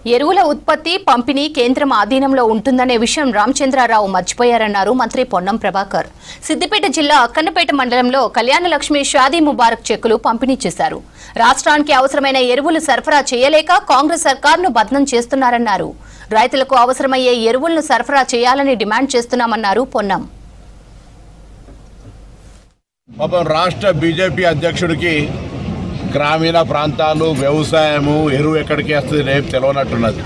ఎరువుల ఉత్పత్తి పంపిణీ కేంద్రం ఆధీనంలో ఉంటుందనే విషయం రామచంద్రారావు మర్చిపోయారన్నారు మంత్రి పొన్నం ప్రభాకర్. సిద్దిపేట జిల్లా అక్కన్నపేట మండలంలో కళ్యాణలక్ష్మి షాదీ ముబారక్ చెక్కులు పంపిణీ చేశారు. రాష్ట్రానికి అవసరమైన ఎరువులు సరఫరా చేయలేక కాంగ్రెస్ సర్కార్ను బదనం చేస్తున్నారన్నారు. రైతులకు అవసరమయ్యే ఎరువులను సరఫరా చేయాలని డిమాండ్ చేస్తున్నామన్నారు పొన్నం. రాష్ట్ర బీజేపీ అధ్యక్షుడికి గ్రామీణ ప్రాంతాలు వ్యవసాయము ఎరువు ఎక్కడికి వస్తుంది రేపు తెలియనట్టున్నది.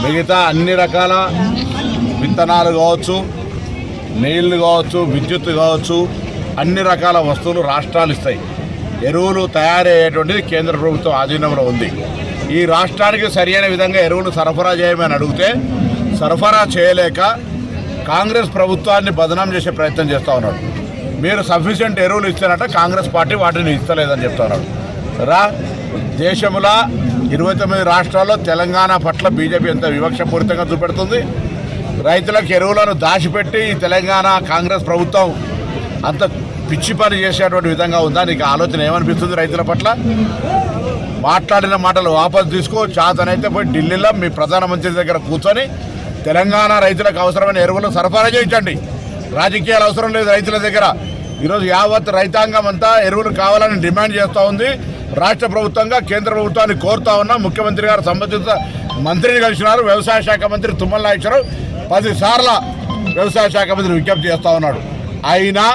మిగతా అన్ని రకాల విత్తనాలు కావచ్చు, నీళ్లు కావచ్చు, విద్యుత్ కావచ్చు, అన్ని రకాల వస్తువులు రాష్ట్రాలు ఇస్తాయి. ఎరువులు తయారయ్యేటువంటిది కేంద్ర ప్రభుత్వం ఆధీనంలో ఉంది. ఈ రాష్ట్రానికి సరైన విధంగా ఎరువులు సరఫరా చేయమని అడిగితే సరఫరా చేయలేక కాంగ్రెస్ ప్రభుత్వాన్ని బదనాం చేసే ప్రయత్నం చేస్తూ ఉన్నాడు. మీరు సఫిషియెంట్ ఎరువులు ఇస్తారట, కాంగ్రెస్ పార్టీ వాటిని ఇస్తలేదని చెప్తున్నాడు. దేశంలో 29 రాష్ట్రాల్లో తెలంగాణ పట్ల బీజేపీ ఎంత వివక్షపూరితంగా చూపెడుతుంది. రైతులకు ఎరువులను దాచిపెట్టి ఈ తెలంగాణ కాంగ్రెస్ ప్రభుత్వం అంత పిచ్చి పని చేసేటువంటి విధంగా ఉందా? నీకు ఆలోచన ఏమనిపిస్తుంది? రైతుల పట్ల మాట్లాడిన మాటలు వాపసు తీసుకో. చాతనైతే పోయి ఢిల్లీలో మీ ప్రధానమంత్రి దగ్గర కూర్చొని తెలంగాణ రైతులకు అవసరమైన ఎరువులు సరఫరా చేయించండి. రాజకీయాలు అవసరం లేదు రైతుల దగ్గర. ఈరోజు యావత్ రైతాంగం అంతా ఎరువులు కావాలని డిమాండ్ చేస్తూ ఉంది. రాష్ట్ర ప్రభుత్వంగా కేంద్ర ప్రభుత్వాన్ని కోరుతా ఉన్నా. ముఖ్యమంత్రి గారు సంబంధిత మంత్రిని కలిసినారు. వ్యవసాయ శాఖ మంత్రి తుమ్మల నాగేశ్వరరావు 10 సార్లు వ్యవసాయ శాఖ మంత్రి విజ్ఞప్తి చేస్తూ ఉన్నాడు. అయినా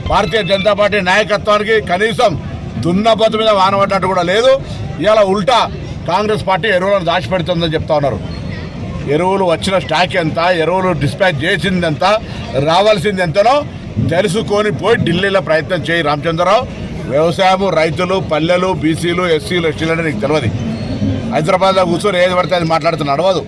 భారతీయ జనతా పార్టీ నాయకత్వానికి కనీసం దున్నపోతు మీద వానబడ్డట్టు కూడా లేదు. ఇవాళ ఉల్టా కాంగ్రెస్ పార్టీ ఎరువులను దాచిపెడుతుందని చెప్తా ఉన్నారు. ఎరువులు వచ్చిన స్టాక్ ఎంత, ఎరువులు డిస్పాచ్ చేసింది ఎంత, రావాల్సింది ఎంతనో తెలుసుకొని పోయి ఢిల్లీలో ప్రయత్నం చేయి రామచంద్రరావు. వ్యవసాయము, రైతులు, పల్లెలు, బీసీలు, ఎస్సీలు, ఎస్టీలు అంటే నీకు తెలియదు. హైదరాబాద్లో కూర్చొని ఏది పడితే అది మాట్లాడుతూ నడవదు.